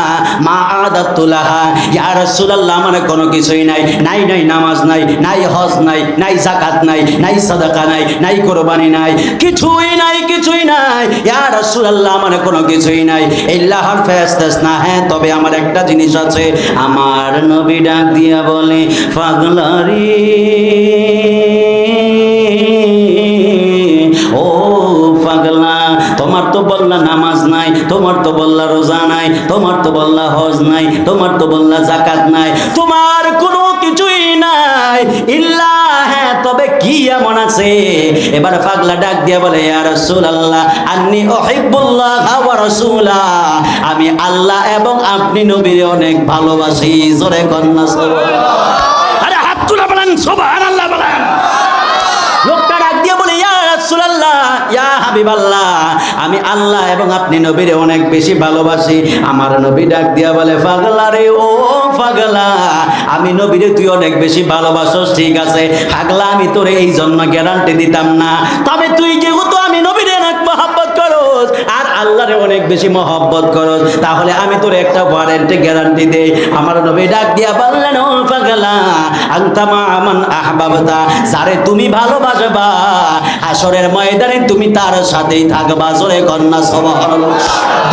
মা আদাতু লাহা, ইয়া রাসূলুল্লাহ আমার কোনো কিছুই নাই, নাই নাই নামাজ নাই, নাই হজ নাই, নাই যাকাত নাই, নাই সাদাকা নাই, নাই কুরবানি নাই, কিছুই নাই, কিছুই নাই ইয়া রাসূলুল্লাহ আমার কোনো কিছুই নাই। আল্লাহর ফেরেশতা, হ্যাঁ তবে আমার একটা জিনিস আছে। আমার নবী ডাক দিয়া বলে, পাগলারি ও পাগলা, তোমার তো বললা নামাজ নাই, তোমার তো বললা রোজা নাই, তোমার তো বললা হজ নাই, তোমার তো বললা যাকাত নাই, তোমার কোনো কিছুই নাই ইল্লা, হ্যাঁ তবে কি এমন আছে? এবার পাগলা ডাক দিয়া বলে ইয়া রাসূলুল্লাহ আন্নী উহিব্বুল্লাহ ওয়া রাসূলা, আমি আল্লাহ এবং আপনি নবীরে অনেক ভালোবাসি। জোরে কন্না সুবহানাল্লাহ। আরে হাত তুলে বলেন সুবহানাল্লাহ বলেন। লোকটা ডাক দিয়ে বলে ইয়া রাসূলুল্লাহ, ইয়া হাবিবাল্লাহ, আমি আল্লাহ এবং আপনি নবীরে অনেক বেশি ভালোবাসি। আমার নবী ডাক দিয়া বলে, পাগলা রে ও পাগলা, আমি নবীরে তুই অনেক বেশি ভালোবাসস ঠিক আছে, পাগলা আমি তোরে এই জন্য গ্যারান্টি দিতাম না, তবে তুই যেহেতু আমি নবীরে অনেক মহব্বত আল্লাহরে অনেক বেশি মহব্বত করো, তাহলে আমি তোর একটা ওয়ারেন্টি গ্যারান্টি দেই। আমার নবী ডাক দিয়া বললেন, ও পাগলা, আনতা মা মান আহবাবতা, যারে তুমি ভালোবাসবা হাসরের ময়দানে তুমি তার সাথেই থাকবা। জোরে কন্যা সুবহানাল্লাহ।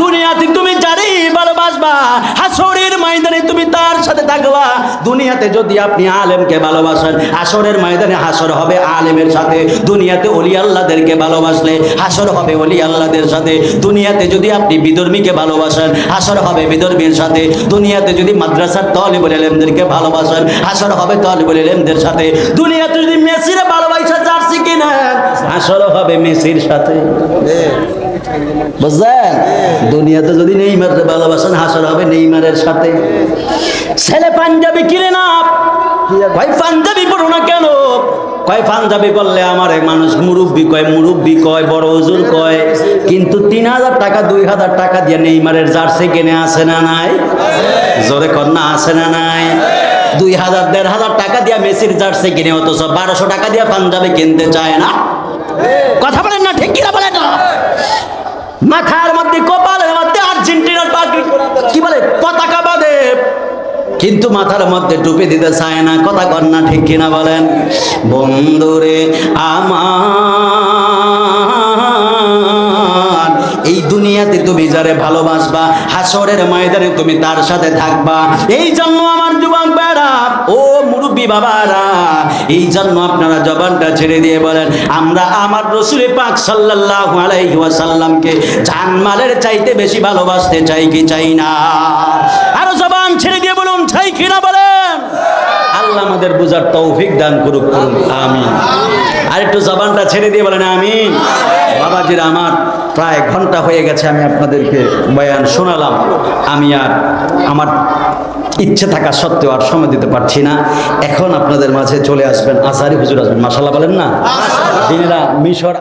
দুনিয়াতে তুমি যারে ভালোবাসবা হাসরের ময়দানে তুমি তার সাথে থাকবা। দুনিয়াতে যদি আপনি আলেমকে ভালোবাসেন হাসরের ময়দানে হাসর হবে আলেমের সাথে। দুনিয়াতে ওলি আল্লাহদেরকে ভালোবাসলে হাসর হবে ওলি আল্লাহদের সাথে। দুনিয়াতে যদি আপনি বিধর্মীকে ভালোবাসেন হাসর হবে বিধর্মীর সাথে। দুনিয়াতে যদি মাদ্রাসার তালিবুল ইলমদেরকে ভালোবাসেন হাসর হবে তালিবুল ইলমদের সাথে। দুনিয়াতে যদি মেসিরে ভালোবাসা জার্সি কিনেন হাসর হবে মেসির সাথে। বুঝলেন? দুনিয়াতে যদি নেইমারের ভালোবাসেন হাসর হবে নেইমারের সাথে। ছেলে পাঞ্জাবি কিনে না, কয় পাঞ্জাবি পড়ো না কেন? কয় পাঞ্জাবি বললে আমার এক মানুষ মুরব্বি কয়, মুরব্বি কয়, বড় হুজুর কয়, কিন্তু 3000 টাকা 2000 টাকা দিয়ে নেইমারের জার্সি কিনে আসে না নাই? জোরে কন্যা আসে না নাই? 2000 1500 টাকা দিয়ে মেসির জার্সি কিনে, অথচ 1200 টাকা দিয়ে পাঞ্জাবি কিনতে চায় না। কথা বলেন না, ঠিক কিনা বলেন না? মাথার মধ্যে কপালের মধ্যে আর্জেন্টিনার কি বলে পতাকা বাঁধে, কিন্তু মাথার মধ্যে টুপি দিতে চায় না। কথা কন্যা ঠিক কিনা বলেন? বন্ধুরে আমার, এই দুনিয়াতে তুমি যারে ভালোবাসবা হাসরের ময়দানে তুমি তার সাথে থাকবা। এই জন্য আমার যুবক ভাইরা, ও মুরব্বী বাবারা, এই জন্য আপনারা জবানটা ছেড়ে দিয়ে বলেন, আমরা আমার রাসূল পাক সাল্লাল্লাহু আলাইহি ওয়াসাল্লামকে জানমালের চাইতে বেশি ভালোবাসতে চাই কি চাই না? আরো জবান ছেড়ে দিয়ে বলুন, চাই কিনা বলেন? আল্লাহ আমাদের বুঝার তৌফিক দান করুক, করুন আমিন। আর একটু জবানটা ছেড়ে দিয়ে বলেন আমিন। বাবাজিরা আমার, প্রায় ঘন্টা হয়ে গেছে আমি আপনাদেরকে বয়ান শোনালাম। আমি আর আমার ইচ্ছে থাকা সত্ত্বেও আর সময় দিতে পারছি না। এখন আপনাদের মাঝে চলে আসবেন আসারি হুজুর, আসবেন। মাশাআল্লাহ বলেন না? দিনেরা মিশর